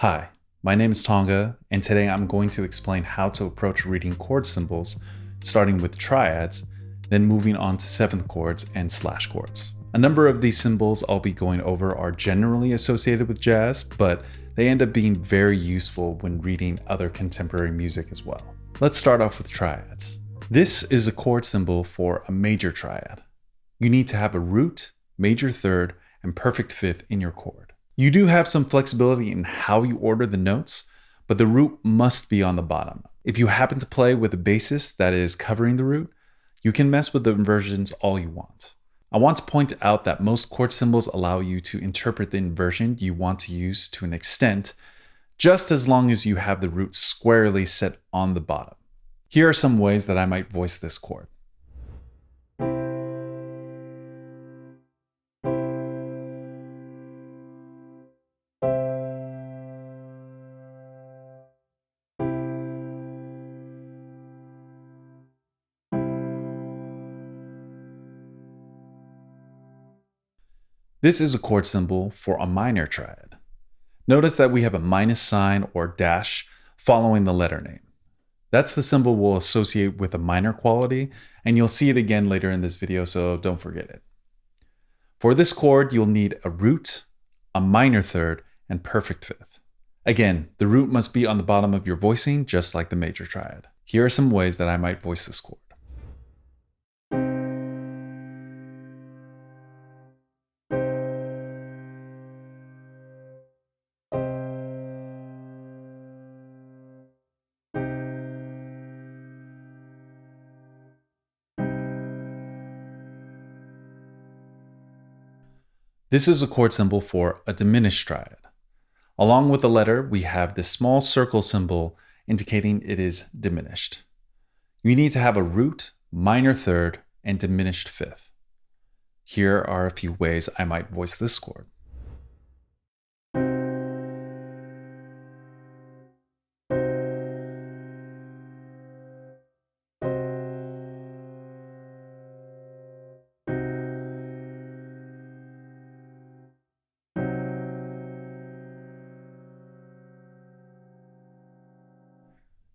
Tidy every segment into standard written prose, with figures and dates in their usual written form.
Hi, my name is Tonga, and today I'm going to explain how to approach reading chord symbols, starting with triads, then moving on to seventh chords and slash chords. A number of these symbols I'll be going over are generally associated with jazz, but they end up being very useful when reading other contemporary music as well. Let's start off with triads. This is a chord symbol for a major triad. You need to have a root, major third, and perfect fifth in your chord. You do have some flexibility in how you order the notes, but the root must be on the bottom. If you happen to play with a bassist that is covering the root, you can mess with the inversions all you want. I want to point out that most chord symbols allow you to interpret the inversion you want to use to an extent, just as long as you have the root squarely set on the bottom. Here are some ways that I might voice this chord. This is a chord symbol for a minor triad. Notice that we have a minus sign or dash following the letter name. That's the symbol we'll associate with a minor quality, and you'll see it again later in this video, so don't forget it. For this chord, you'll need a root, a minor third, and perfect fifth. Again, the root must be on the bottom of your voicing, just like the major triad. Here are some ways that I might voice this chord. This is a chord symbol for a diminished triad. Along with the letter, we have this small circle symbol indicating it is diminished. You need to have a root, minor third, and diminished fifth. Here are a few ways I might voice this chord.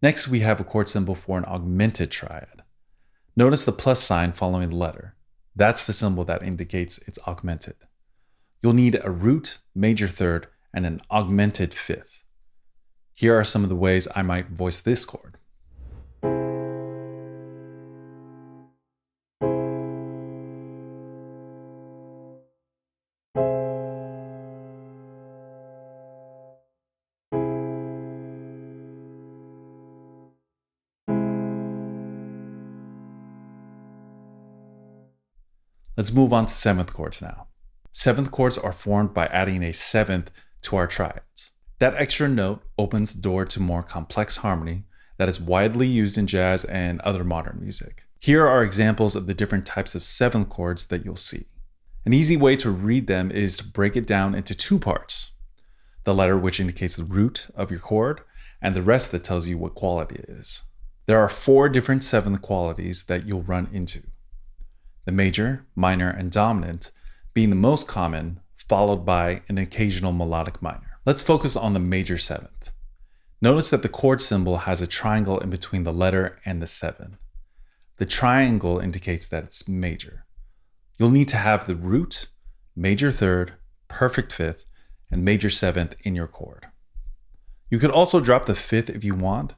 Next, we have a chord symbol for an augmented triad. Notice the plus sign following the letter. That's the symbol that indicates it's augmented. You'll need a root, major third, and an augmented fifth. Here are some of the ways I might voice this chord. Let's move on to seventh chords now. Seventh chords are formed by adding a seventh to our triads. That extra note opens the door to more complex harmony that is widely used in jazz and other modern music. Here are examples of the different types of seventh chords that you'll see. An easy way to read them is to break it down into two parts. The letter, which indicates the root of your chord, and the rest that tells you what quality it is. There are 4 different seventh qualities that you'll run into. The major, minor, and dominant being the most common, followed by an occasional melodic minor. Let's focus on the major seventh. Notice that the chord symbol has a triangle in between the letter and the 7. The triangle indicates that it's major. You'll need to have the root, major third, perfect fifth, and major seventh in your chord. You could also drop the fifth if you want,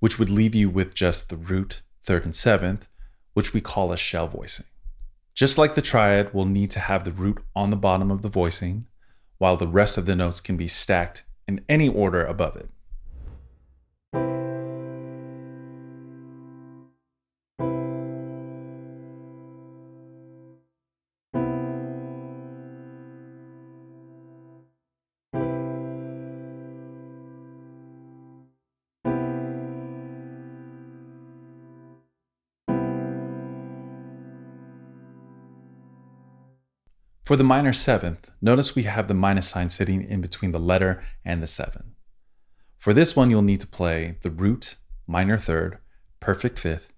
which would leave you with just the root, third, and seventh, which we call a shell voicing. Just like the triad, we'll need to have the root on the bottom of the voicing, while the rest of the notes can be stacked in any order above it. For the minor seventh, notice we have the minus sign sitting in between the letter and the 7. For this one, you'll need to play the root, minor third, perfect fifth,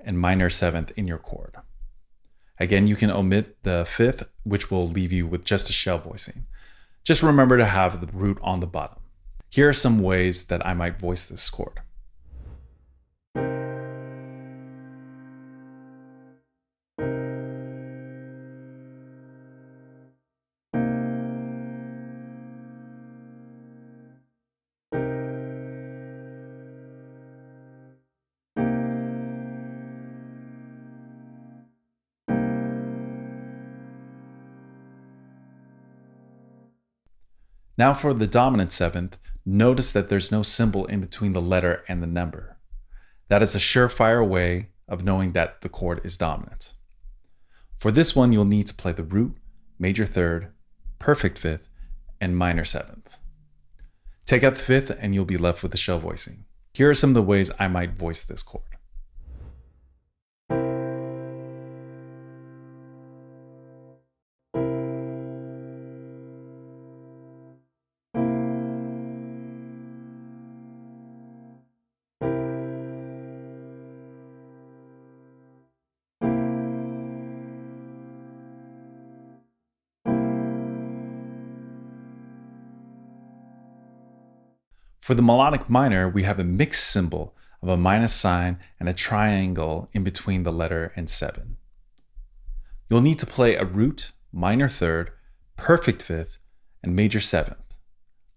and minor seventh in your chord. Again, you can omit the fifth, which will leave you with just a shell voicing. Just remember to have the root on the bottom. Here are some ways that I might voice this chord. Now for the dominant seventh, notice that there's no symbol in between the letter and the number. That is a surefire way of knowing that the chord is dominant. For this one, you'll need to play the root, major third, perfect fifth, and minor seventh. Take out the fifth and you'll be left with the shell voicing. Here are some of the ways I might voice this chord. For the melodic minor, we have a mixed symbol of a minus sign and a triangle in between the letter and 7. You'll need to play a root, minor third, perfect fifth, and major seventh.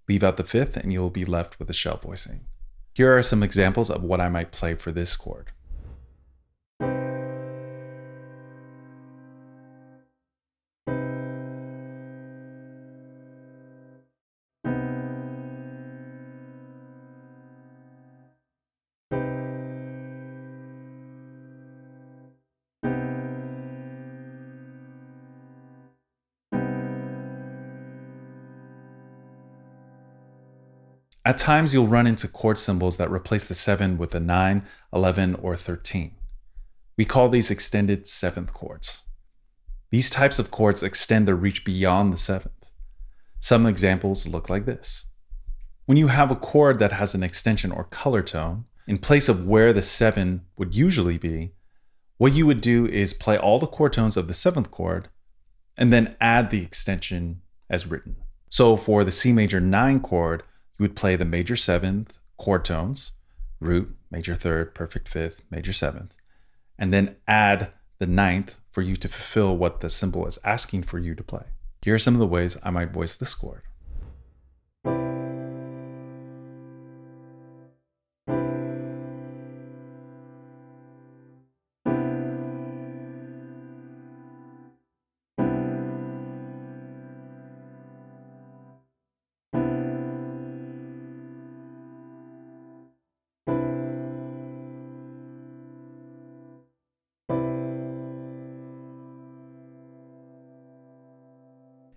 Leave out the fifth and you'll be left with a shell voicing. Here are some examples of what I might play for this chord. At times, you'll run into chord symbols that replace the 7 with a 9, 11, or 13. We call these extended seventh chords. These types of chords extend their reach beyond the 7th. Some examples look like this. When you have a chord that has an extension or color tone, in place of where the 7 would usually be, what you would do is play all the chord tones of the 7th chord and then add the extension as written. So for the C major 9 chord, you would play the major 7th chord tones, root, major third, perfect fifth, major 7th, and then add the 9th for you to fulfill what the symbol is asking for you to play. Here are some of the ways I might voice this chord.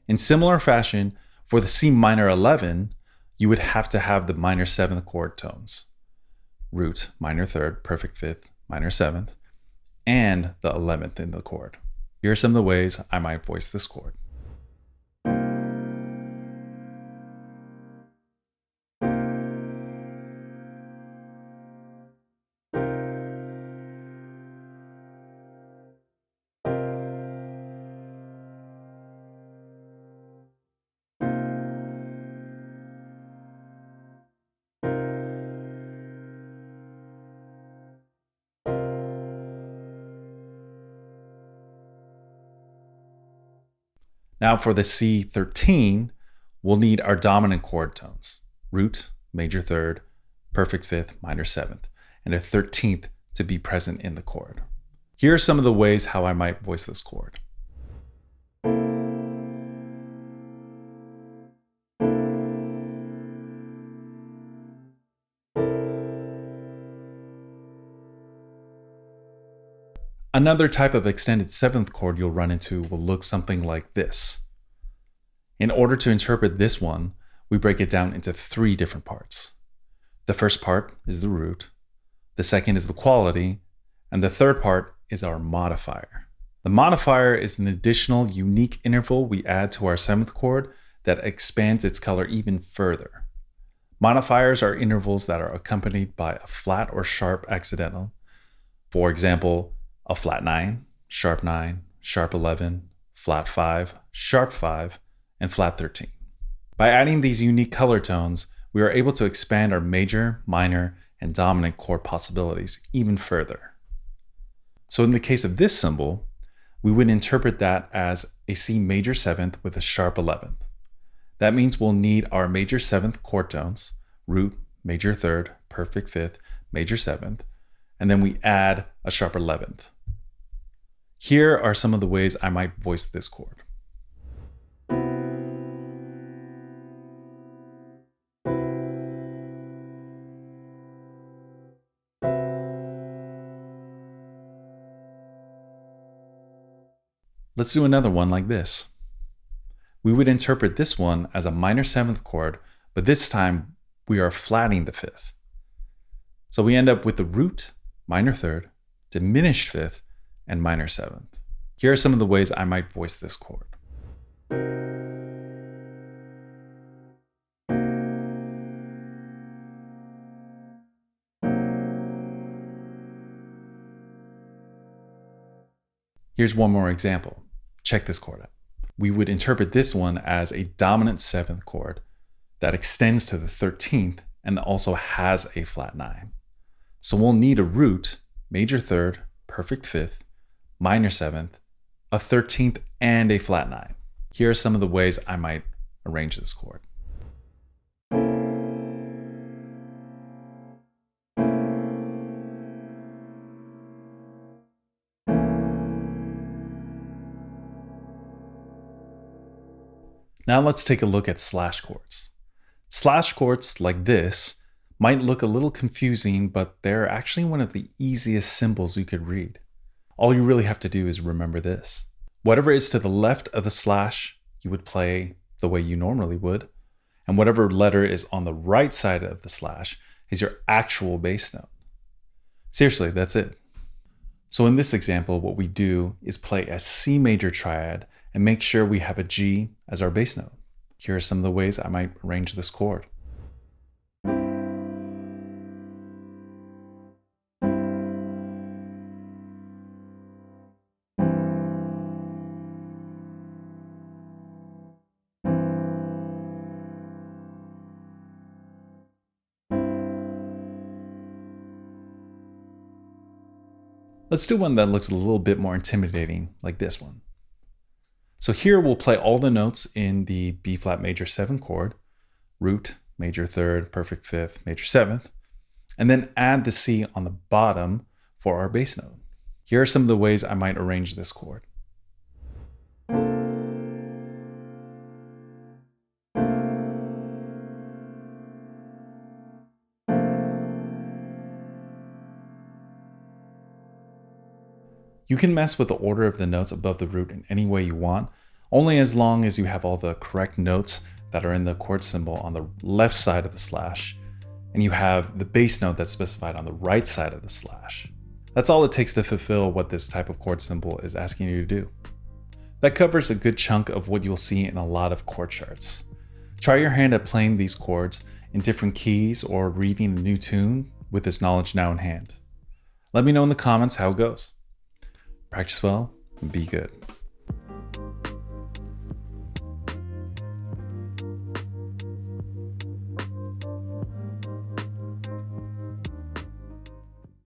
In similar fashion, for the C minor 11, you would have to have the minor 7th chord tones, root, minor third, perfect fifth, minor 7th, and the 11th in the chord. Here are some of the ways I might voice this chord. Now for the C13, we'll need our dominant chord tones, root, major third, perfect fifth, minor 7th, and a 13th to be present in the chord. Here are some of the ways how I might voice this chord. Another type of extended 7th chord you'll run into will look something like this. In order to interpret this one, we break it down into 3 different parts. The first part is the root, the second is the quality, and the third part is our modifier. The modifier is an additional unique interval we add to our 7th chord that expands its color even further. Modifiers are intervals that are accompanied by a flat or sharp accidental. For example, a flat 9, sharp 11, flat 5, sharp 5, and flat 13. By adding these unique color tones, we are able to expand our major, minor, and dominant chord possibilities even further. So in the case of this symbol, we would interpret that as a C major 7th with a sharp 11th. That means we'll need our major 7th chord tones, root, major 3rd, perfect 5th, major 7th, and then we add a sharp 11th. Here are some of the ways I might voice this chord. Let's do another one like this. We would interpret this one as a minor 7th chord, but this time we are flatting the 5th. So we end up with the root, minor 3rd, diminished 5th, and minor 7th. Here are some of the ways I might voice this chord. Here's one more example. Check this chord out. We would interpret this one as a dominant 7th chord that extends to the 13th and also has a flat 9. So we'll need a root, major 3rd, perfect 5th, minor 7th, a 13th, and a flat 9. Here are some of the ways I might arrange this chord. Now let's take a look at slash chords. Slash chords like this might look a little confusing, but they're actually one of the easiest symbols you could read. All you really have to do is remember this. Whatever is to the left of the slash, you would play the way you normally would, and whatever letter is on the right side of the slash is your actual bass note. Seriously, that's it. So in this example, what we do is play a C major triad and make sure we have a G as our bass note. Here are some of the ways I might arrange this chord. Let's do one that looks a little bit more intimidating, like this one. So here we'll play all the notes in the B flat major 7 chord, root, major 3rd, perfect 5th, major 7th, and then add the C on the bottom for our bass note. Here are some of the ways I might arrange this chord. You can mess with the order of the notes above the root in any way you want, only as long as you have all the correct notes that are in the chord symbol on the left side of the slash, and you have the bass note that's specified on the right side of the slash. That's all it takes to fulfill what this type of chord symbol is asking you to do. That covers a good chunk of what you'll see in a lot of chord charts. Try your hand at playing these chords in different keys or reading a new tune with this knowledge now in hand. Let me know in the comments how it goes. Practice well and be good.